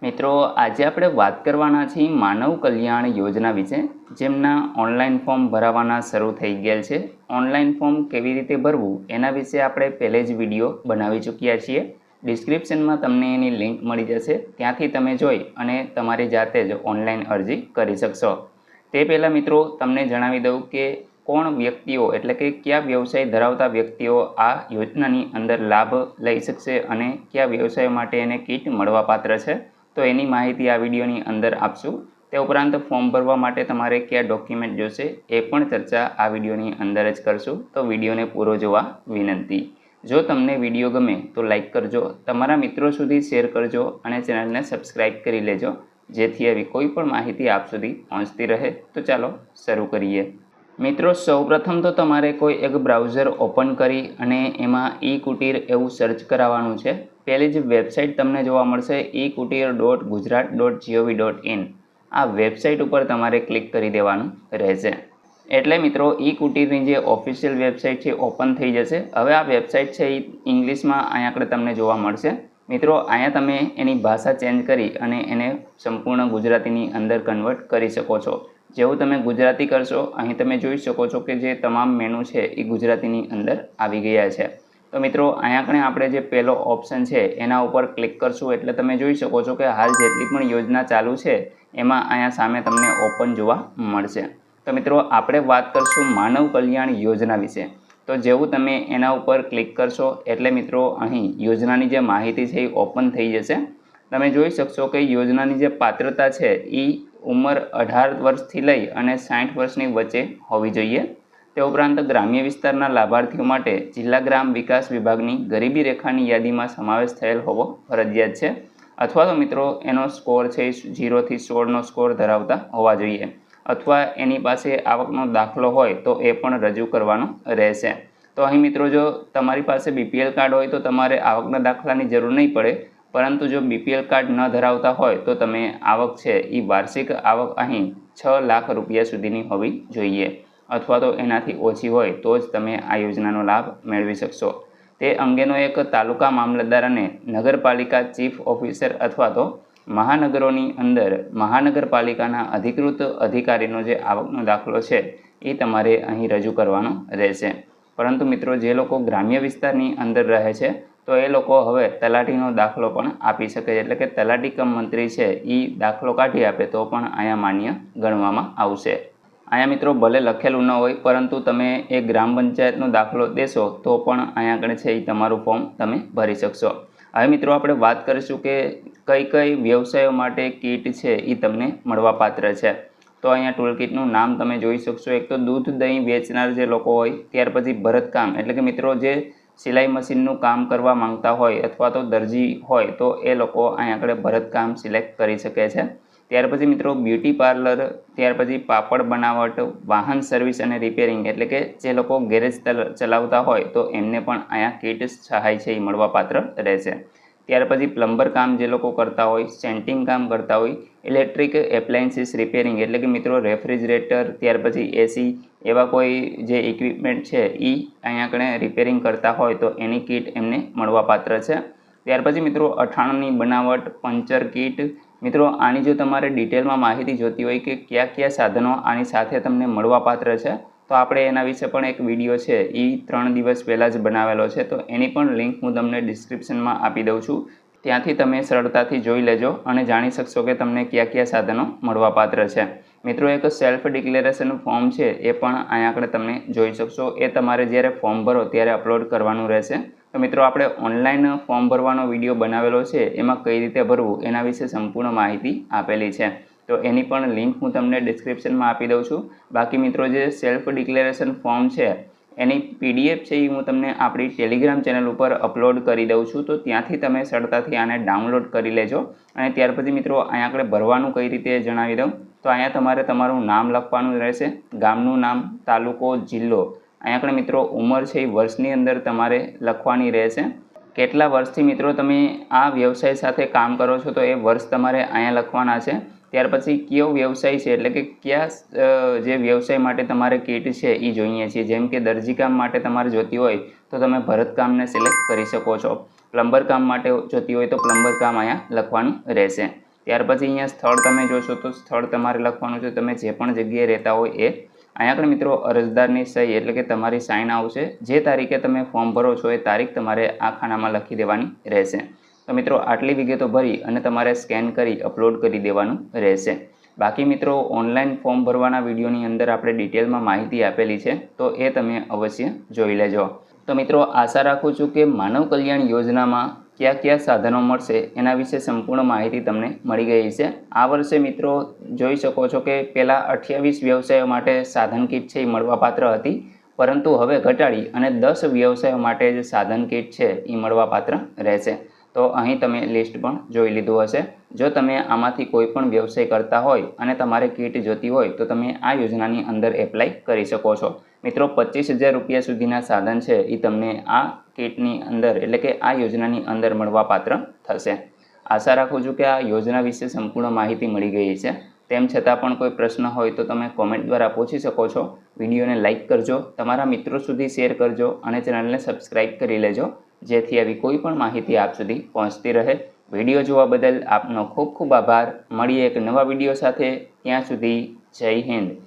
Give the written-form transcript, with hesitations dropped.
મિત્રો આજે આપણે વાત કરવાના છીએ માનવ કલ્યાણ યોજના વિશે, જેમના ઓનલાઈન ફોર્મ ભરાવાના શરૂ થઈ ગયેલ છે. ઓનલાઈન ફોર્મ કેવી રીતે ભરવું એના વિશે આપણે પહેલે જ વિડીયો બનાવી ચૂક્યા છીએ. ડિસ્ક્રિપ્શનમાં તમને એની લિંક મળી જશે, ત્યાંથી તમે જોઈ અને તમારી જાતે જ ઓનલાઈન અરજી કરી શકશો. તે પહેલાં મિત્રો તમને જણાવી દઉં કે કોણ વ્યક્તિઓ એટલે કે કયા વ્યવસાય ધરાવતા વ્યક્તિઓ આ યોજનાની અંદર લાભ લઈ શકશે અને કયા વ્યવસાય માટે એને કીટ મળવાપાત્ર છે, તો એની માહિતી આ વિડીયોની અંદર આપશું. તે ઉપરાંત ફોર્મ ભરવા માટે તમારે કયા ડોક્યુમેન્ટ જોશે એ પણ ચર્ચા આ વિડીયોની અંદર જ કરશું. તો વિડીયોને પૂરો જોવા વિનંતી. જો તમને વિડીયો ગમે તો લાઈક કરજો, તમારા મિત્રો સુધી શેર કરજો અને ચેનલને સબસ્ક્રાઈબ કરી લેજો, જેથી આવી કોઈ પણ માહિતી આપ સુધી પહોંચતી રહે. તો ચાલો શરૂ કરીએ. મિત્રો સૌપ્રથમ તો તમારે કોઈ એક બ્રાઉઝર ઓપન કરી અને એમાં ઈ કુટીર એવું સર્ચ કરાવવાનું છે. પહેલી જ વેબસાઇટ તમને જોવા મળશે ekutir.gujarat.gov.in. આ વેબસાઇટ ઉપર તમારે ક્લિક કરી દેવાનું રહેશે. એટલે મિત્રો ઈ કુટીરની જે ઓફિશિયલ વેબસાઇટ છે ઓપન થઈ જશે. હવે આ વેબસાઇટ છે એ ઇંગ્લિશમાં અહીંયા આગળ તમને જોવા મળશે. મિત્રો અહીંયા તમે એની ભાષા ચેન્જ કરી અને એને સંપૂર્ણ ગુજરાતીની અંદર કન્વર્ટ કરી શકો છો. જેવું તમે ગુજરાતી કરશો, અહીં તમે જોઈ શકો છો કે જે તમામ મેનુ છે એ ગુજરાતીની અંદર આવી ગયા છે. તો મિત્રો અહીંયા આપણે જે પહેલો ઓપ્શન છે એના ઉપર ક્લિક કરશું એટલે તમે જોઈ શકો છો કે હાલ જેટલી પણ યોજના ચાલુ છે એમાં અહીંયા સામે તમને ઓપન જોવા મળશે. તો મિત્રો આપણે વાત કરશું માનવ કલ્યાણ યોજના વિશે. તો જેવું તમે એના ઉપર ક્લિક કરશો એટલે મિત્રો અહીં યોજનાની જે માહિતી છે એ ઓપન થઈ જશે. તમે જોઈ શકશો કે યોજનાની જે પાત્રતા છે એ ઉંમર 18 વર્ષથી લઈ અને 60 વર્ષની વચ્ચે હોવી જોઈએ. તે ઉપરાંત ગ્રામ્ય વિસ્તારના લાભાર્થીઓ માટે જિલ્લા ગ્રામ વિકાસ વિભાગની ગરીબી રેખાની યાદીમાં સમાવેશ થયેલ હોવો ફરજિયાત છે, અથવા તો મિત્રો એનો સ્કોર છે 0 થી 16નો સ્કોર ધરાવતા હોવા જોઈએ, અથવા એની પાસે આવકનો દાખલો હોય તો એ પણ રજૂ કરવાનો રહેશે. તો અહીં મિત્રો જો તમારી પાસે BPL કાર્ડ હોય તો તમારે આવકના દાખલાની જરૂર નહીં પડે, પરંતુ જો BPL કાર્ડ ન ધરાવતા હોય તો તમે આવક છે એ વાર્ષિક આવક અહીં 6 લાખ રૂપિયા સુધીની હોવી જોઈએ, અથવા તો એનાથી ઓછી હોય તો જ તમે આ યોજનાનો લાભ મેળવી શકશો. તે અંગેનો એક તાલુકા મામલતદાર અને નગરપાલિકા ચીફ ઓફિસર અથવા તો મહાનગરોની અંદર મહાનગરપાલિકાના અધિકૃત અધિકારીનો જે આવકનો દાખલો છે એ તમારે અહીં રજૂ કરવાનો રહેશે. પરંતુ મિત્રો જે લોકો ગ્રામ્ય વિસ્તારની અંદર રહે છે તો એ લોકો હવે તલાટીનો દાખલો પણ આપી શકે છે, એટલે કે તલાટી કમ મંત્રી છે એ દાખલો કાઢી આપે તો પણ અહીંયા માન્ય ગણવામાં આવશે. અહીંયા મિત્રો ભલે લખેલું ન હોય, પરંતુ તમે એ ગ્રામ પંચાયતનો દાખલો દેશો તો પણ અહીંયા આગળ છે એ તમારું ફોર્મ તમે ભરી શકશો. હવે મિત્રો આપણે વાત કરીશું કે કઈ વ્યવસાયો માટે કીટ છે એ તમને મળવાપાત્ર છે. તો અહીંયા ટૂલ કીટનું નામ તમે જોઈ શકશો. એક તો દૂધ દહીં વેચનાર જે લોકો હોય, ત્યાર પછી ભરતકામ એટલે કે મિત્રો જે સિલાઈ મશીનનું કામ કરવા માંગતા હોય અથવા તો દરજી હોય તો એ લોકો અહીંયા આગળ ભરતકામ સિલેક્ટ કરી શકે છે. ત્યાર પછી મિત્રો બ્યુટી પાર્લર, ત્યાર પછી પાપડ બનાવટ, વાહન સર્વિસ અને રિપેરિંગ એટલે કે જે લોકો ગેરેજ ચલાવતા હોય તો એમને પણ અહીંયા કીટ સહાય છે એ મળવાપાત્ર રહેશે. ત્યાર પછી પ્લમ્બર કામ જે લોકો કરતા હોય, સેન્ટિંગ કામ કરતા હોય, ઇલેક્ટ્રિક એપ્લાયન્સીસ રિપેરિંગ એટલે કે મિત્રો રેફ્રિજરેટર, ત્યાર પછી AC એવા કોઈ જે ઇક્વિપમેન્ટ છે એ અહીંયા આગળ રિપેરિંગ કરતા હોય તો એની કીટ એમને મળવાપાત્ર છે. ત્યાર પછી મિત્રો અથાણાની બનાવટ, પંચર કીટ. મિત્રો આની જો તમારે ડિટેલમાં માહિતી જોતી હોય કે કયા સાધનો આની સાથે તમને મળવાપાત્ર છે તો આપણે એના વિશે પણ એક વિડીયો છે એ 3 દિવસ પહેલાં જ બનાવેલો છે, તો એની પણ લિંક હું તમને ડિસ્ક્રિપ્શનમાં આપી દઉં છું. ત્યાંથી તમે સરળતાથી જોઈ લેજો અને જાણી શકશો કે તમને કયા સાધનો મળવાપાત્ર છે. મિત્રો એક સેલ્ફ ડિક્લેરેશન ફોર્મ છે એ પણ અહીંયા આગળ તમે જોઈ શકશો. એ તમારે જ્યારે ફોર્મ ભરો ત્યારે અપલોડ કરવાનું રહેશે. તો મિત્રો આપણે ઓનલાઈન ફોર્મ ભરવાનો વિડીયો બનાવેલો છે, એમાં કઈ રીતે ભરવું એના વિશે સંપૂર્ણ માહિતી આપેલી છે, તો એની પણ લિંક હું તમને ડિસ્ક્રિપ્શનમાં આપી દઉં છું. બાકી મિત્રો જે સેલ્ફ ડિક્લેરેશન ફોર્મ છે એની PDF છે એ હું તમને આપણી ટેલિગ્રામ ચેનલ ઉપર અપલોડ કરી દઉં છું, તો ત્યાંથી તમે સરળતાથી આને ડાઉનલોડ કરી લેજો. અને ત્યાર પછી મિત્રો અહીંયા આગળ ભરવાનું કઈ રીતે જણાવી દઉં. તો અહીંયા તમારે તમારું નામ લખવાનું રહેશે, ગામનું નામ, તાલુકો, જિલ્લો. અહીંયા આગળ મિત્રો ઉંમર છે એ વર્ષની અંદર તમારે લખવાની રહેશે. કેટલા વર્ષથી મિત્રો તમે આ વ્યવસાય સાથે કામ કરો છો તો એ વર્ષ તમારે અહીંયા લખવાના છે. ત્યાર પછી કયો વ્યવસાય છે એટલે કે કયા જે વ્યવસાય માટે તમારે કીટ છે એ જોઈએ છીએ. જેમ કે દરજીકામ માટે તમારે જોતી હોય તો તમે ભરતકામને સિલેક્ટ કરી શકો છો. પ્લમ્બર કામ માટે જોતી હોય તો પ્લમ્બર કામ અહીંયા લખવાનું રહેશે. ત્યાર પછી અહીંયા સ્થળ તમે જોશો તો સ્થળ તમારે લખવાનું છે, તમે જે પણ જગ્યાએ રહેતા હોય એ. અહીંયા આગળ મિત્રો અરજદારની સહી એટલે કે તમારી સાઇન આવશે. જે તારીખે તમે ફોર્મ ભરો છો એ તારીખ તમારે આ ખાનામાં લખી દેવાની રહેશે. તો મિત્રો આટલી વિગતો ભરી અને તમારે સ્કેન કરી અપલોડ કરી દેવાનું રહેશે. બાકી મિત્રો ઓનલાઈન ફોર્મ ભરવાના વિડીયોની અંદર આપણે ડિટેલમાં માહિતી આપેલી છે, તો એ તમે અવશ્ય જોઈ લેજો. તો મિત્રો આશા રાખું છું કે માનવ કલ્યાણ યોજનામાં કયા કયા સાધનો મળશે એના વિશે સંપૂર્ણ માહિતી તમને મળી ગઈ છે. આ વર્ષે મિત્રો જોઈ શકો છો કે પહેલાં 28 વ્યવસાયો માટે સાધન કીટ છે એ મળવાપાત્ર હતી, પરંતુ હવે ઘટાડી અને 10 વ્યવસાયો માટે જે સાધન કીટ છે એ મળવાપાત્ર રહેશે. તો અહીં તમે લિસ્ટ પણ જોઈ લીધું હશે. જો તમે આમાંથી કોઈ પણ વ્યવસાય કરતા હોય અને તમારે કીટ જોતી હોય તો તમે આ યોજનાની અંદર એપ્લાય કરી શકો છો. મિત્રો 25,000 રૂપિયા સુધીના સાધન છે એ તમને આ કીટની અંદર એટલે કે આ યોજનાની અંદર મળવાપાત્ર થશે. આશા રાખું છું કે આ યોજના વિશે સંપૂર્ણ માહિતી મળી ગઈ છે. તેમ છતાં પણ કોઈ પ્રશ્ન હોય તો તમે કોમેન્ટ દ્વારા પૂછી શકો છો. વિડીયોને લાઇક કરજો, તમારા મિત્રો સુધી શેર કરજો અને ચેનલને સબસ્ક્રાઈબ કરી લેજો, જેથી આવી કોઈ પણ માહિતી આપ સુધી પહોંચતી રહે. વિડીયો જોવા બદલ આપનો ખૂબ ખૂબ આભાર. મળીએ એક નવા વિડીયો સાથે. ત્યાં સુધી જય હિન્દ.